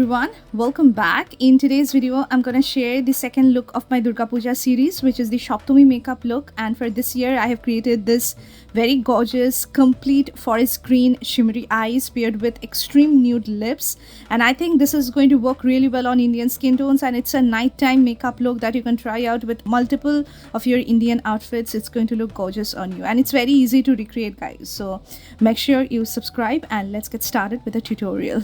everyone, welcome back. In today's video, I'm gonna share the second look of my Durga Puja series, which is the SAPTAMI makeup look. And for this year, I have created this very gorgeous, complete forest green shimmery eyes paired with extreme nude lips. And I think this is going to work really well on Indian skin tones, and it's a nighttime makeup look that you can try out with multiple of your Indian outfits. It's going to look gorgeous on you, and it's very easy to recreate, guys. So make sure you subscribe and let's get started with the tutorial.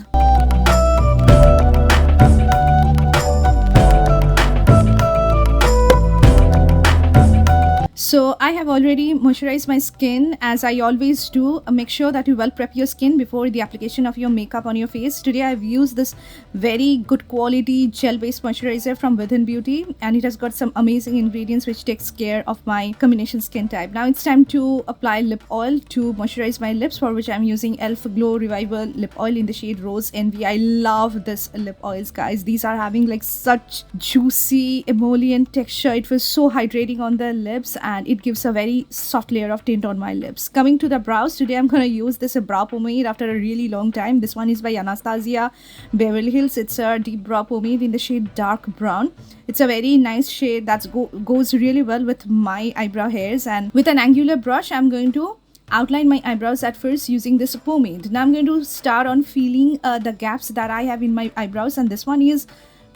So I have already moisturized my skin as I always do. Make sure that you well prep your skin before the application of your makeup on your face. Today I've used this very good quality gel based moisturizer from Within Beauty, and it has got some amazing ingredients which takes care of my combination skin type. Now it's time to apply lip oil to moisturize my lips, for which I'm using e.l.f. Glow Revival lip oil in the shade Rose Envy. I love this lip oils, guys. These are having like such juicy emollient texture. It was so hydrating on the lips, and it gives a very soft layer of tint on my lips. Coming to the brows, today I'm going to use this brow pomade after a really long time. This one is by Anastasia Beverly Hills. It's a deep brow pomade in the shade dark brown. It's a very nice shade that goes really well with my eyebrow hairs. And with an angular brush, I'm going to outline my eyebrows at first using this pomade. Now I'm going to start on feeling the gaps that I have in my eyebrows, and this one is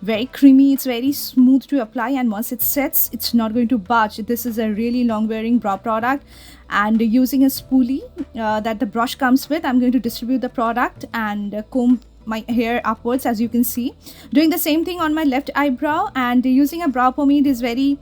very creamy. It's very smooth to apply, and once it sets, it's not going to budge. This is a really long wearing brow product, and using a spoolie that the brush comes with, I'm going to distribute the product and comb my hair upwards, as you can see. Doing the same thing on my left eyebrow, and using a brow pomade is very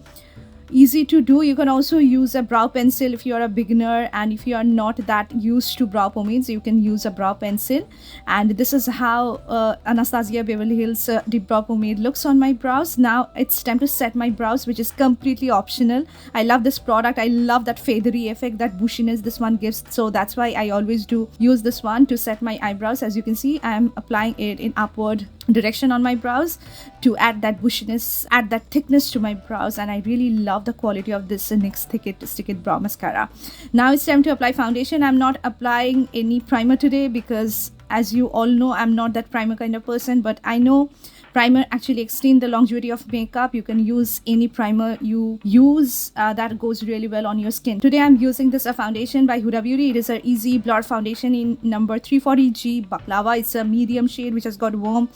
easy to do. You can also use a brow pencil if you are a beginner, and if you are not that used to brow pomades, you can use a brow pencil. And this is how Anastasia Beverly Hills deep brow pomade looks on my brows. Now it's time to set my brows, which is completely optional. I love this product. I love that feathery effect, that bushiness this one gives, so that's why I always do use this one to set my eyebrows. As you can see, I am applying it in upward direction on my brows to add that bushiness, add that thickness to my brows, and I really love the quality of this NYX Stick It Brow Mascara. Now it's time to apply foundation. I'm not applying any primer today because, as you all know, I'm not that primer kind of person, but I know primer actually extend the longevity of makeup. You can use any primer you use that goes really well on your skin. Today I'm using this foundation by Huda Beauty. It is an easy blur foundation in number 340G Baklava. It's a medium shade which has got warm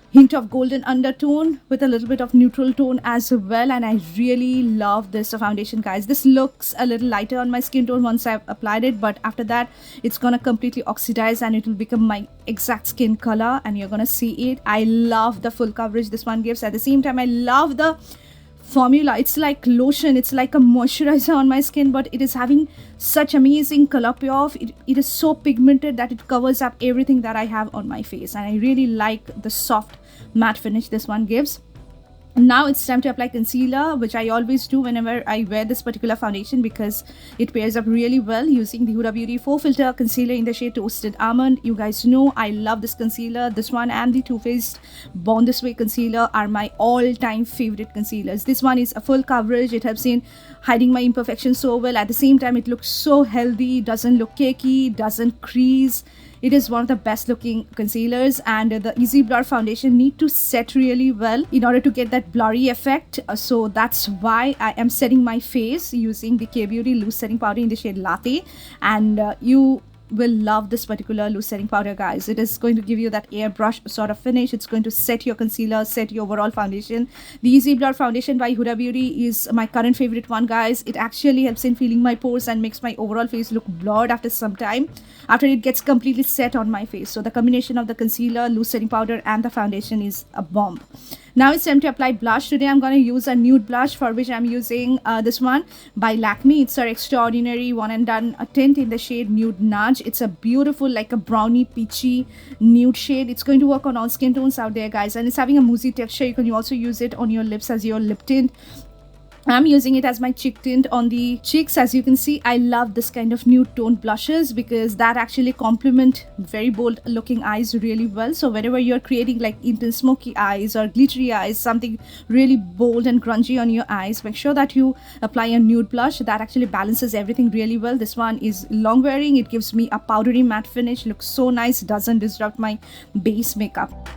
hint of golden undertone with a little bit of neutral tone as well, and I really love this foundation, guys. This looks a little lighter on my skin tone once I've applied it, but after that it's gonna completely oxidize and it will become my exact skin color, and you're gonna see it. I love the full coverage this one gives. At the same time, I love the formula. It's like lotion, it's like a moisturizer on my skin, but it is having such amazing color payoff. It is so pigmented that it covers up everything that I have on my face, and I really like the soft matte finish this one gives. Now it's time to apply concealer, which I always do whenever I wear this particular foundation because it pairs up really well, using the Huda Beauty 4 Filter Concealer in the shade Toasted Almond. You guys know I love this concealer. This one and the Too Faced Born This Way concealer are my all-time favorite concealers. This one is a full coverage. It helps in hiding my imperfections so well. At the same time, it looks so healthy, doesn't look cakey, doesn't crease. It is one of the best looking concealers, and the Easy Blur foundation need to set really well in order to get that blurry effect. So that's why I am setting my face using the K-Beauty loose setting powder in the shade Latte, and you will love this particular loose setting powder, guys. It is going to give you that airbrush sort of finish. It's going to set your concealer, set your overall foundation. The Easy Blur foundation by Huda Beauty is my current favorite one, guys. It actually helps in filling my pores and makes my overall face look blurred after some time, after it gets completely set on my face. So the combination of the concealer, loose setting powder and the foundation is a bomb. Now it's time to apply blush. Today I'm going to use a nude blush, for which I'm using this one by LAKME. It's our extraordinary one and done tint in the shade Nude Nudge. It's a beautiful, like a brownie peachy nude shade. It's going to work on all skin tones out there, guys, and it's having a moussey texture. You can also use it on your lips as your lip tint. I'm using it as my cheek tint on the cheeks. As you can see, I love this kind of nude tone blushes because that actually complement very bold looking eyes really well. So whenever you're creating like intense smoky eyes or glittery eyes, something really bold and grungy on your eyes, make sure that you apply a nude blush. That actually balances everything really well. This one is long wearing. It gives me a powdery matte finish, looks so nice, doesn't disrupt my base makeup.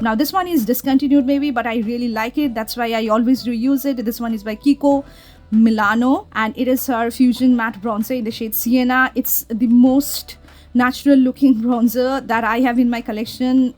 Now this one is discontinued maybe, but I really like it. That's why I always do use it. This one is by Kiko Milano, and it is her Fusion Matte Bronzer in the shade Sienna. It's the most natural looking bronzer that I have in my collection,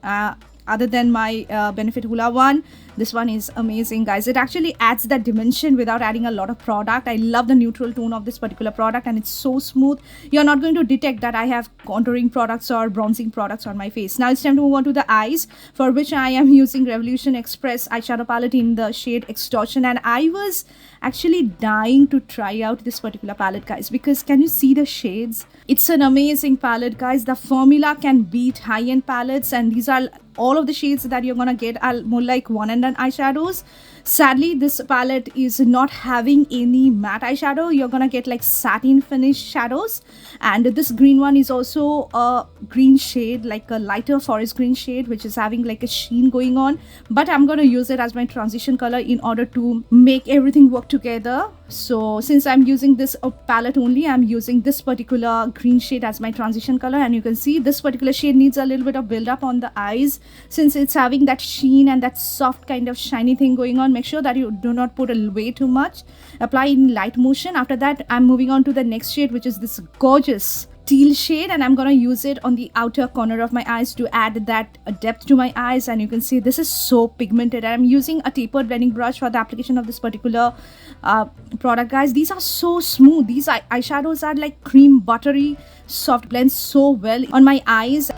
other than my Benefit Hoola one. This one is amazing, guys. It actually adds that dimension without adding a lot of product. I love the neutral tone of this particular product, and it's so smooth. You're not going to detect that I have contouring products or bronzing products on my face. Now it's time to move on to the eyes, for which I am using Revolution Express eyeshadow palette in the shade Extortion. And I was actually dying to try out this particular palette, guys, because can you see the shades? It's an amazing palette, guys. The formula can beat high-end palettes, and these are all of the shades that you're gonna get are more like one-and-done eyeshadows. Sadly, this palette is not having any matte eyeshadow. You're gonna get like satin finish shadows, and this green one is also a green shade, like a lighter forest green shade, which is having like a sheen going on. But I'm gonna use it as my transition color in order to make everything work together. So since I'm using this palette only, I'm using this particular green shade as my transition color, and you can see this particular shade needs a little bit of build up on the eyes since it's having that sheen and that soft kind of shiny thing going on. Make sure that you do not put way too much. Apply in light motion. After that, I'm moving on to the next shade, which is this gorgeous teal shade, and I'm gonna use it on the outer corner of my eyes to add that depth to my eyes. And you can see this is so pigmented. I'm using a tapered blending brush for the application of this particular product, guys. These are so smooth. These eyeshadows are like cream buttery soft, blends so well on my eyes.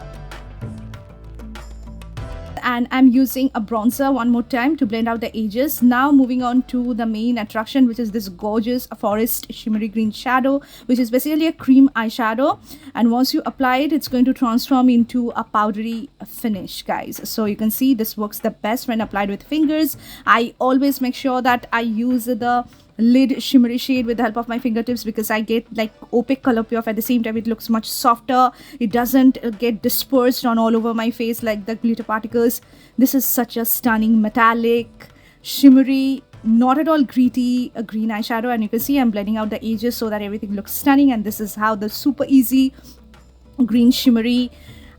And I'm using a bronzer one more time to blend out the edges. Now moving on to the main attraction, which is this gorgeous forest shimmery green shadow, which is basically a cream eyeshadow, and once you apply it, it's going to transform into a powdery finish, guys. So you can see this works the best when applied with fingers. I always make sure that I use the lid shimmery shade with the help of my fingertips, because I get like opaque color payoff. At the same time, it looks much softer. It doesn't get dispersed on all over my face like the glitter particles. This is such a stunning metallic shimmery, not at all gritty green eyeshadow, and you can see I'm blending out the edges so that everything looks stunning. And this is how the super easy green shimmery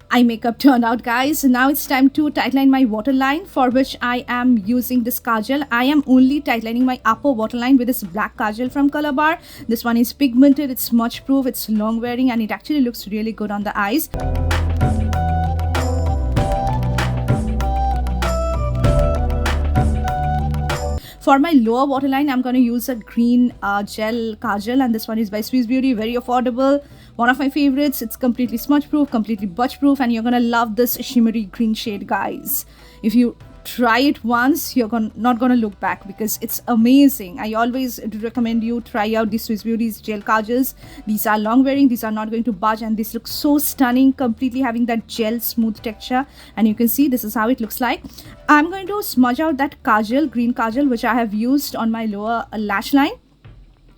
eye makeup turned out, guys. Now it's time to tightline my waterline, for which I am using this kajal. I am only tightlining my upper waterline with this black kajal from Color Bar. This one is pigmented, it's smudge proof, it's long wearing, and it actually looks really good on the eyes. For my lower waterline, I'm going to use a green gel kajal, and this one is by Swiss Beauty. Very affordable, one of my favorites. It's completely smudge proof, completely budge proof, and you're going to love this shimmery green shade, guys. If you try it once, you're not gonna look back, because it's amazing. I always do recommend you try out the Swiss Beauty's gel kajals. These are long wearing, these are not going to budge, and this looks so stunning, completely having that gel smooth texture. And you can see this is how it looks like. I'm going to smudge out that kajal, green kajal, which I have used on my lower lash line,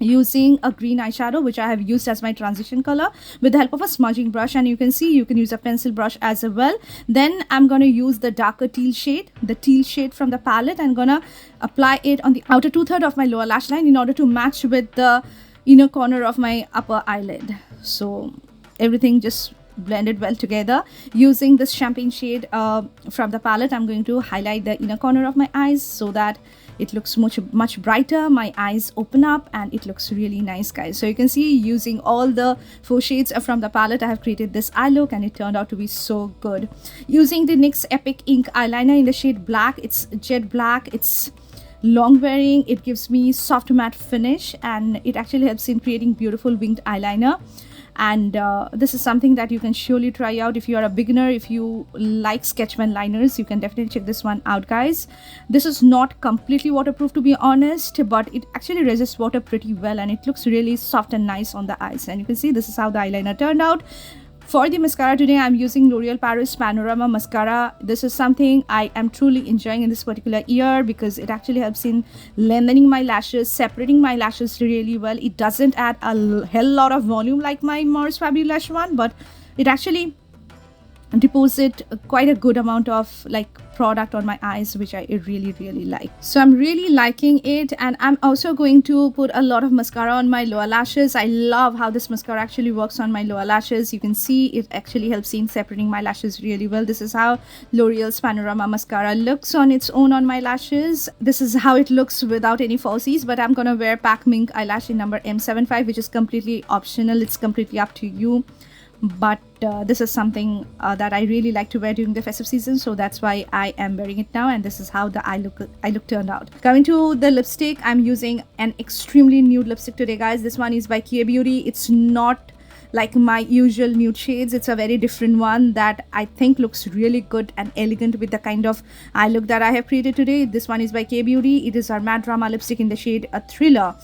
using a green eyeshadow, which I have used as my transition color, with the help of a smudging brush. And you can see you can use a pencil brush as well. Then I'm going to use the darker teal shade, the teal shade from the palette. I'm going to apply it on the outer two-thirds of my lower lash line in order to match with the inner corner of my upper eyelid. So everything just blended well together. Using this champagne shade from the palette, I'm going to highlight the inner corner of my eyes so that it looks much brighter. My eyes open up and it looks really nice, guys. So you can see, using all the 4 shades from the palette, I have created this eye look, and it turned out to be so good. Using the NYX Epic Ink eyeliner in the shade black, it's jet black, it's long wearing, it gives me soft matte finish, and it actually helps in creating beautiful winged eyeliner. And this is something that you can surely try out if you are a beginner. If you like Sketchman liners, you can definitely check this one out, guys. This is not completely waterproof, to be honest, but it actually resists water pretty well, and it looks really soft and nice on the eyes. And you can see this is how the eyeliner turned out. For the mascara today, I'm using L'Oreal Paris Panorama Mascara. This is something I am truly enjoying in this particular year, because it actually helps in lengthening my lashes, separating my lashes really well. It doesn't add a hell lot of volume like my Mars Fabulous one, but it actually deposit quite a good amount of like product on my eyes, which I really like. So I'm really liking it, and I'm also going to put a lot of mascara on my lower lashes. I love how this mascara actually works on my lower lashes. You can see it actually helps in separating my lashes really well. This is how L'Oreal's Panorama mascara looks on its own on my lashes. This is how it looks without any falsies, but I'm gonna wear Pac Mink eyelash in number M75, which is completely optional. It's completely up to you, but this is something that I really like to wear during the festive season, so that's why I am wearing it now. And this is how the eye look turned out. Coming to the lipstick, I'm using an extremely nude lipstick today, guys. This one is by Kia Beauty. It's not like my usual nude shades. It's a very different one that I think looks really good and elegant with the kind of eye look that I have created today. This one is by Kia Beauty. It is our matte drama lipstick in the shade Thriller.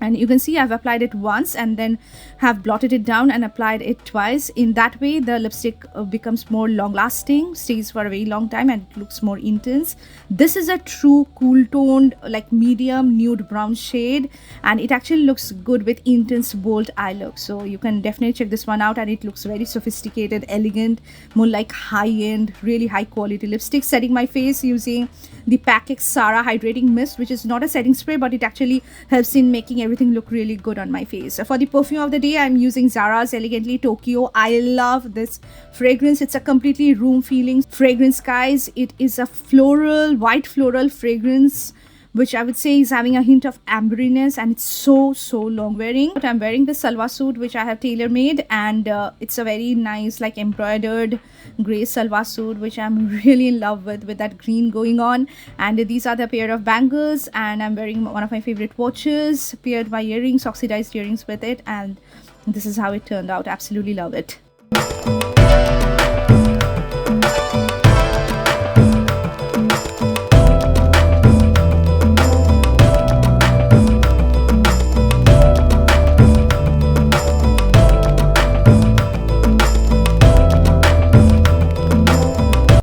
And you can see I've applied it once and then have blotted it down and applied it twice. In that way, the lipstick becomes more long lasting, stays for a very long time, and it looks more intense. This is a true cool toned, like medium nude brown shade, and it actually looks good with intense bold eye look. So you can definitely check this one out, and it looks very sophisticated, elegant, more like high end, really high quality lipstick. Setting my face using the PAC Sarah Hydrating Mist, which is not a setting spray, but it actually helps in making everything look really good on my face. For the perfume of the day, I'm using Zara's Elegantly Tokyo. I love this fragrance. It's a completely room feeling fragrance, guys. It is a floral, white floral fragrance, which I would say is having a hint of amberiness, and it's so long wearing. But I'm wearing the salwar suit, which I have tailor made, and it's a very nice like embroidered gray salwar suit, which I'm really in love with that green going on. And these are the pair of bangles, and I'm wearing one of my favorite watches paired by earrings, oxidized earrings with it, and this is how it turned out. Absolutely love it.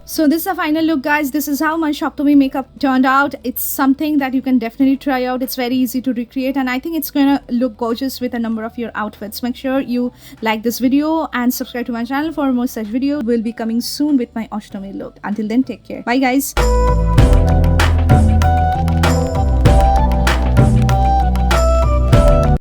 So this is the final look, guys. This is how my SAPTAMI makeup turned out. It's something that you can definitely try out. It's very easy to recreate, and I think it's gonna look gorgeous with a number of your outfits. Make sure you like this video and subscribe to my channel for more such videos. Will be coming soon with my Ashtami look. Until then, take care. Bye, guys.